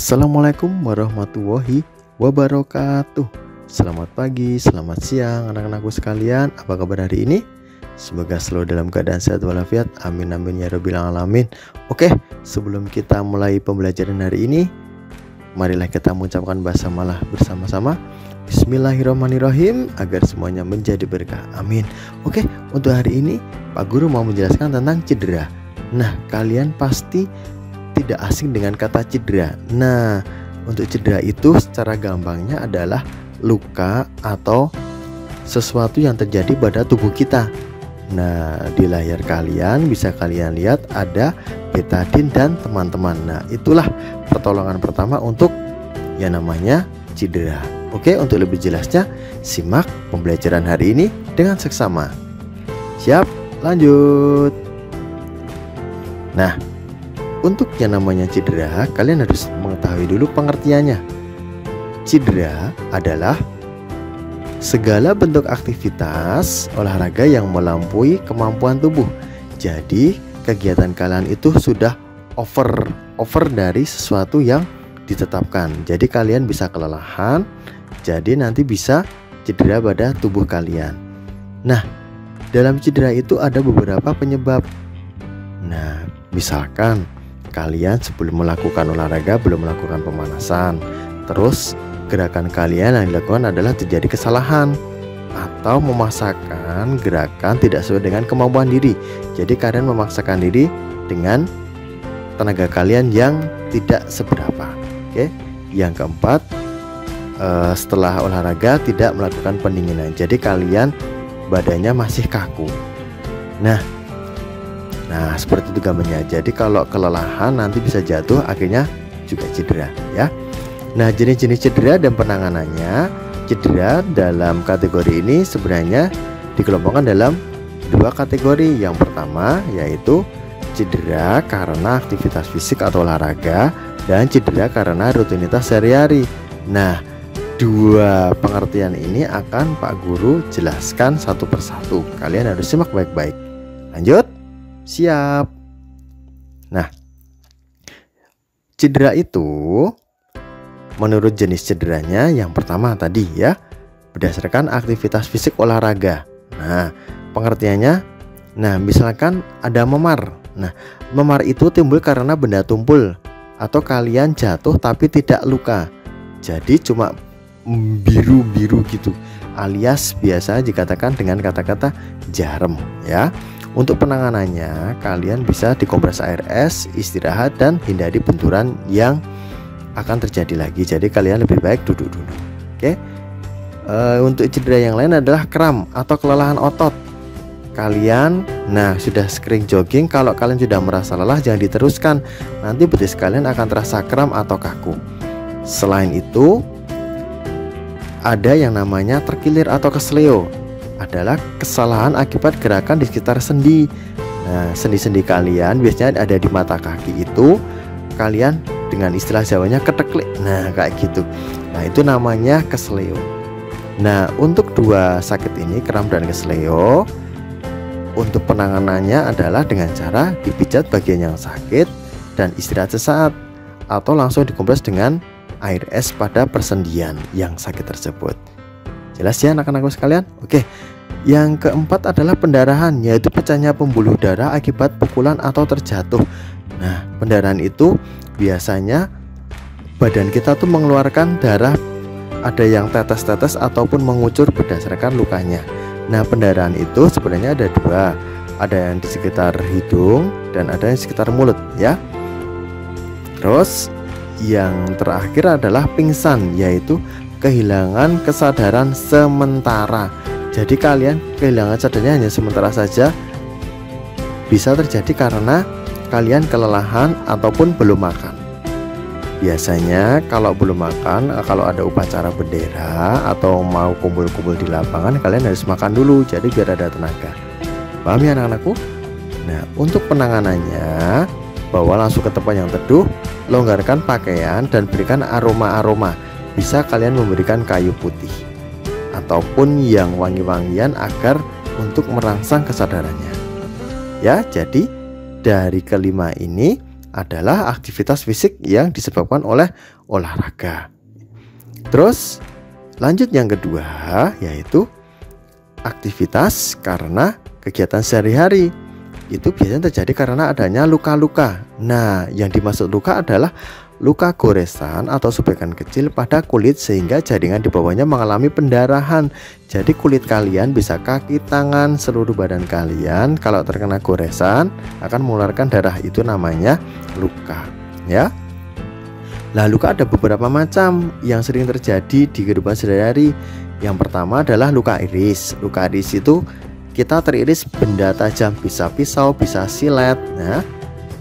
Assalamualaikum warahmatullahi wabarakatuh. Selamat pagi, selamat siang anak-anakku sekalian. Apa kabar hari ini? Semoga selalu dalam keadaan sehat walafiat. Amin amin ya rabbil alamin. Oke, sebelum kita mulai pembelajaran hari ini, marilah kita mengucapkan basmalah bersama-sama. Bismillahirrahmanirrahim, agar semuanya menjadi berkah. Amin. Oke, untuk hari ini Pak Guru mau menjelaskan tentang cedera. Nah, kalian pasti tidak asing dengan kata cedera. Nah, untuk cedera itu secara gampangnya adalah luka atau sesuatu yang terjadi pada tubuh kita. Nah, di layar kalian bisa kalian lihat ada betadin dan teman-teman. Nah, itulah pertolongan pertama untuk yang namanya cedera. Oke, untuk lebih jelasnya simak pembelajaran hari ini dengan seksama. Siap? Lanjut. Nah, untuk yang namanya cedera, kalian harus mengetahui dulu pengertiannya. Cedera adalah segala bentuk aktivitas olahraga yang melampaui kemampuan tubuh. Jadi, kegiatan kalian itu sudah over dari sesuatu yang ditetapkan. Jadi, kalian bisa kelelahan, jadi nanti bisa cedera pada tubuh kalian. Nah, dalam cedera itu ada beberapa penyebab. Nah, misalkan kalian sebelum melakukan olahraga belum melakukan pemanasan, terus gerakan kalian yang dilakukan adalah terjadi kesalahan, atau memaksakan gerakan tidak sesuai dengan kemampuan diri. Jadi kalian memaksakan diri dengan tenaga kalian yang tidak seberapa. Oke. Yang keempat, setelah olahraga tidak melakukan pendinginan, jadi kalian badannya masih kaku. Nah, seperti itu gambarnya. Jadi kalau kelelahan nanti bisa jatuh, akhirnya juga cedera ya. Nah, jenis-jenis cedera dan penanganannya. Cedera dalam kategori ini sebenarnya dikelompokkan dalam dua kategori. Yang pertama yaitu cedera karena aktivitas fisik atau olahraga, dan cedera karena rutinitas sehari-hari. Nah, dua pengertian ini akan Pak Guru jelaskan satu persatu. Kalian harus simak baik-baik. Lanjut. Siap. Nah, cedera itu menurut jenis cederanya yang pertama tadi ya, berdasarkan aktivitas fisik olahraga. Nah, pengertiannya, nah misalkan ada memar. Nah, memar itu timbul karena benda tumpul atau kalian jatuh tapi tidak luka. Jadi cuma biru-biru gitu, alias biasa dikatakan dengan kata-kata jarum ya. Untuk penanganannya, kalian bisa dikompres air es, istirahat, dan hindari benturan yang akan terjadi lagi. Jadi kalian lebih baik duduk dulu. Oke. Untuk cedera yang lain adalah kram atau kelelahan otot. Kalian, sudah sering jogging, kalau kalian sudah merasa lelah jangan diteruskan. Nanti betis kalian akan terasa kram atau kaku. Selain itu, ada yang namanya terkilir atau kesleo. Adalah kesalahan akibat gerakan di sekitar sendi. Nah, sendi-sendi kalian biasanya ada di mata kaki itu, kalian dengan istilah Jawanya keteklik. Nah, kayak gitu. Nah, itu namanya kesleo. Nah, untuk dua sakit ini, kram dan kesleo, untuk penanganannya adalah dengan cara dipijat bagian yang sakit dan istirahat sesaat, atau langsung dikompres dengan air es pada persendian yang sakit tersebut. Jelas ya anak-anakku sekalian? Oke. Yang keempat adalah pendarahan, yaitu pecahnya pembuluh darah akibat pukulan atau terjatuh. Nah, pendarahan itu biasanya badan kita tuh mengeluarkan darah, ada yang tetes-tetes ataupun mengucur berdasarkan lukanya. Nah, pendarahan itu sebenarnya ada dua. Ada yang di sekitar hidung dan ada yang di sekitar mulut ya. Terus yang terakhir adalah pingsan, yaitu kehilangan kesadaran sementara. Jadi kalian kehilangan sadarnya hanya sementara saja. Bisa terjadi karena kalian kelelahan ataupun belum makan. Biasanya kalau belum makan, kalau ada upacara bendera atau mau kumpul-kumpul di lapangan, kalian harus makan dulu, jadi biar ada tenaga. Paham ya anak-anakku? Nah, untuk penanganannya, bawa langsung ke tempat yang teduh, longgarkan pakaian dan berikan aroma-aroma. Bisa kalian memberikan kayu putih ataupun yang wangi-wangian agar untuk merangsang kesadarannya. Ya, jadi dari kelima ini adalah aktivitas fisik yang disebabkan oleh olahraga. Terus lanjut yang kedua, yaitu aktivitas karena kegiatan sehari-hari. Itu biasanya terjadi karena adanya luka-luka. Nah, yang dimaksud luka adalah luka goresan atau sobekan kecil pada kulit sehingga jaringan di bawahnya mengalami pendarahan. Jadi kulit kalian, bisa kaki, tangan, seluruh badan kalian kalau terkena goresan akan mengeluarkan darah, itu namanya luka, ya. Nah, luka ada beberapa macam yang sering terjadi di kehidupan sehari-hari. Yang pertama adalah luka iris. Luka iris itu kita teriris benda tajam, bisa pisau, bisa silet. Nah,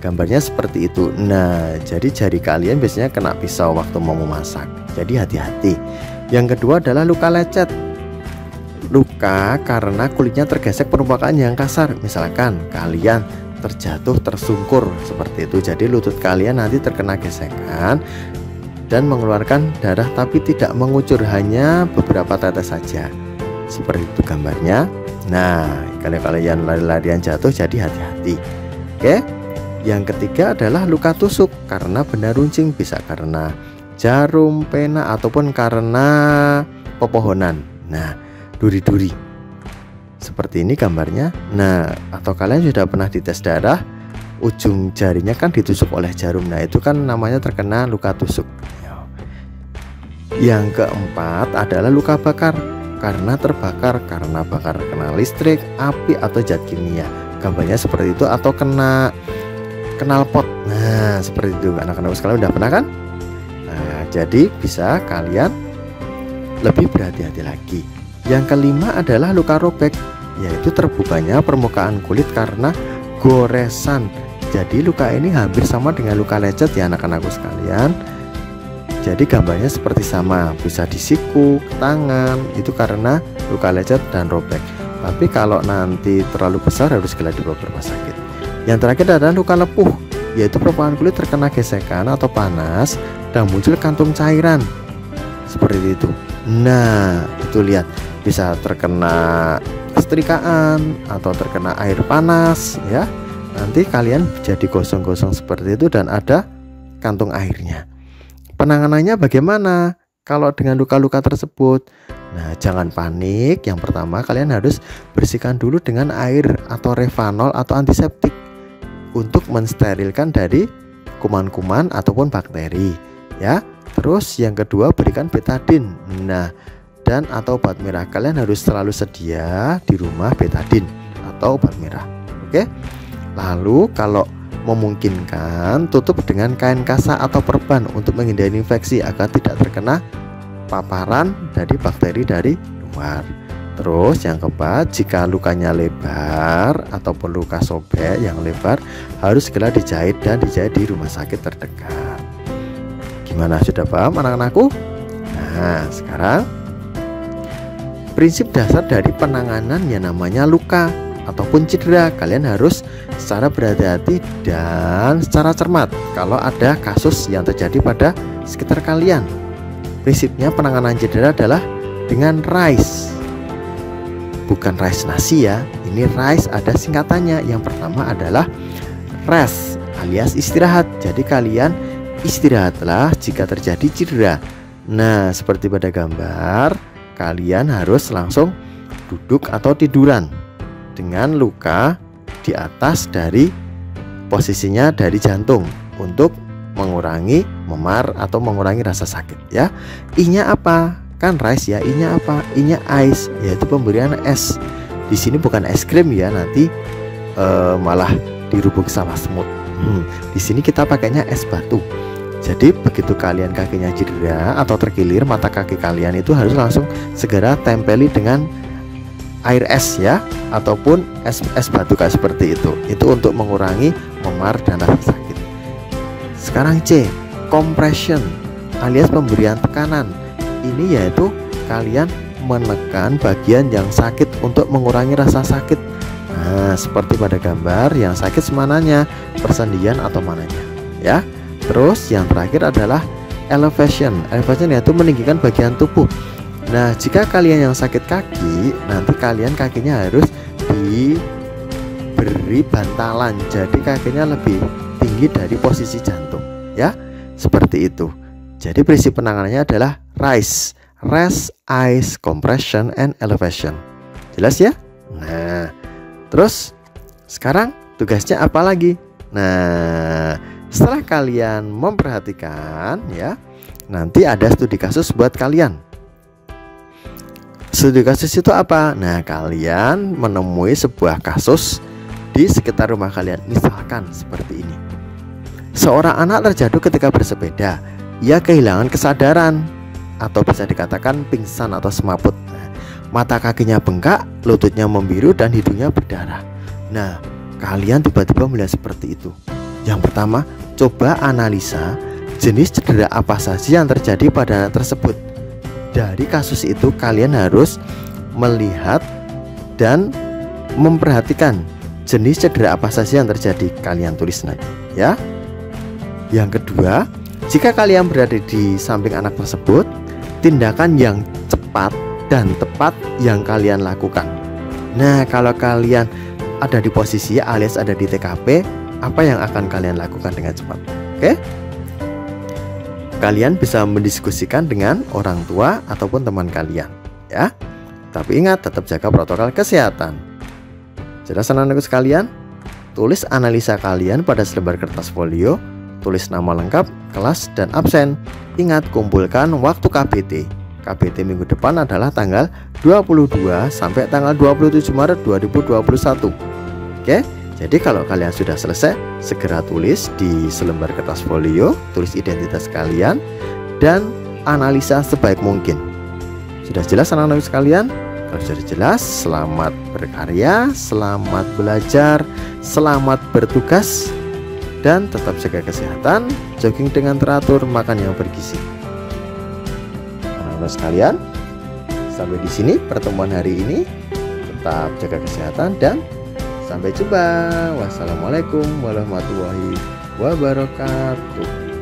gambarnya seperti itu. Nah, jadi jari kalian biasanya kena pisau waktu mau memasak. Jadi hati-hati. Yang kedua adalah luka lecet. Luka karena kulitnya tergesek permukaan yang kasar. Misalkan kalian terjatuh, tersungkur seperti itu. Jadi lutut kalian nanti terkena gesekan dan mengeluarkan darah tapi tidak mengucur, hanya beberapa tetes saja. Seperti itu gambarnya. Nah, kalau kalian lari-larian jatuh, jadi hati-hati. Oke. Yang ketiga adalah luka tusuk karena benda runcing, bisa karena jarum, pena, ataupun karena pepohonan. Nah, duri-duri seperti ini gambarnya. Nah, atau kalian sudah pernah dites darah, ujung jarinya kan ditusuk oleh jarum. Nah, itu kan namanya terkena luka tusuk. Yang keempat adalah luka bakar karena terbakar, karena bakar kena listrik, api, atau zat kimia. Gambarnya seperti itu. Atau kena knalpot. Nah, seperti itu. Anak-anak sekalian udah pernah kan? Nah, jadi bisa kalian lebih berhati-hati lagi. Yang kelima adalah luka robek, yaitu terbukanya permukaan kulit karena goresan. Jadi luka ini hampir sama dengan luka lecet ya anak-anakku sekalian. Jadi gambarnya seperti sama, bisa di siku, tangan, itu karena luka lecet dan robek. Tapi kalau nanti terlalu besar harus segera dibawa ke rumah sakit. Yang terakhir adalah luka lepuh, yaitu permukaan kulit terkena gesekan atau panas dan muncul kantung cairan seperti itu. Nah, itu lihat, bisa terkena setrikaan atau terkena air panas ya. Nanti kalian jadi gosong-gosong seperti itu dan ada kantung airnya. Penanganannya bagaimana kalau dengan luka-luka tersebut? Nah, jangan panik. Yang pertama, kalian harus bersihkan dulu dengan air atau Revanol atau antiseptik untuk mensterilkan dari kuman-kuman ataupun bakteri ya. Terus yang kedua, berikan betadin. Nah, dan atau obat merah. Kalian harus selalu sedia di rumah betadin atau obat merah. Oke. Lalu kalau memungkinkan, tutup dengan kain kasa atau perban untuk menghindari infeksi agar tidak terkena paparan dari bakteri dari luar. Terus yang keempat, jika lukanya lebar ataupun luka sobek yang lebar, harus segera dijahit dan dijahit di rumah sakit terdekat. Gimana, sudah paham anak-anakku? Nah, sekarang prinsip dasar dari penanganan yang namanya luka ataupun cedera, kalian harus secara berhati-hati dan secara cermat kalau ada kasus yang terjadi pada sekitar kalian. Prinsipnya penanganan cedera adalah dengan RICE, bukan rice nasi ya. Ini RICE ada singkatannya. Yang pertama adalah rest alias istirahat. Jadi kalian istirahatlah jika terjadi cedera. Nah, seperti pada gambar, kalian harus langsung duduk atau tiduran dengan luka di atas dari posisinya dari jantung untuk mengurangi memar atau mengurangi rasa sakit ya. I-nya apa? Kan rice ya. I-nya apa? I-nya ice, yaitu pemberian es. Di sini bukan es krim ya, nanti malah dirubuk sama semut. Di sini kita pakainya es batu. Jadi begitu kalian kakinya cedera atau terkilir, mata kaki kalian itu harus langsung segera tempeli dengan air es ya, ataupun es batu kayak seperti itu. Itu untuk mengurangi memar dan rasa sakit. Sekarang C, compression alias pemberian tekanan. Ini yaitu kalian menekan bagian yang sakit untuk mengurangi rasa sakit. Nah, seperti pada gambar, yang sakit semananya, persendian atau mananya ya. Terus yang terakhir adalah elevation. Elevation yaitu meninggikan bagian tubuh. Nah, jika kalian yang sakit kaki, nanti kalian kakinya harus diberi bantalan. Jadi kakinya lebih tinggi dari posisi jantung, ya. Seperti itu. Jadi prinsip penanganannya adalah RICE, Rest, Ice, Compression, and Elevation. Jelas ya? Nah, terus sekarang tugasnya apa lagi? Nah, setelah kalian memperhatikan ya, nanti ada studi kasus buat kalian. Studi kasus itu apa? Nah, kalian menemui sebuah kasus di sekitar rumah kalian. Misalkan seperti ini. Seorang anak terjatuh ketika bersepeda. Ia kehilangan kesadaran atau bisa dikatakan pingsan atau semaput. Nah, mata kakinya bengkak, lututnya membiru, dan hidungnya berdarah. Nah, kalian tiba-tiba melihat seperti itu. Yang pertama, coba analisa jenis cedera apa saja yang terjadi pada anak tersebut. Dari kasus itu kalian harus melihat dan memperhatikan jenis cedera apa saja yang terjadi. Kalian tulis nanti ya. Yang kedua, jika kalian berada di samping anak tersebut, tindakan yang cepat dan tepat yang kalian lakukan. Nah, kalau kalian ada di posisi alias ada di TKP, apa yang akan kalian lakukan dengan cepat? Oke? Kalian bisa mendiskusikan dengan orang tua ataupun teman kalian, ya. Tapi ingat, tetap jaga protokol kesehatan. Jelas anak-anakku sekalian? Tulis analisa kalian pada selembar kertas folio, tulis nama lengkap, kelas, dan absen. Ingat, kumpulkan waktu KBT. KBT minggu depan adalah tanggal 22 sampai tanggal 27 Maret 2021. Oke? Jadi kalau kalian sudah selesai, segera tulis di selembar kertas folio, tulis identitas kalian, dan analisa sebaik mungkin. Sudah jelas anak-anak sekalian? Kalau sudah jelas, selamat berkarya, selamat belajar, selamat bertugas, dan tetap jaga kesehatan, jogging dengan teratur, makan yang bergizi. Anak-anak sekalian, sampai di sini pertemuan hari ini. Tetap jaga kesehatan dan sampai jumpa. Wassalamualaikum warahmatullahi wabarakatuh.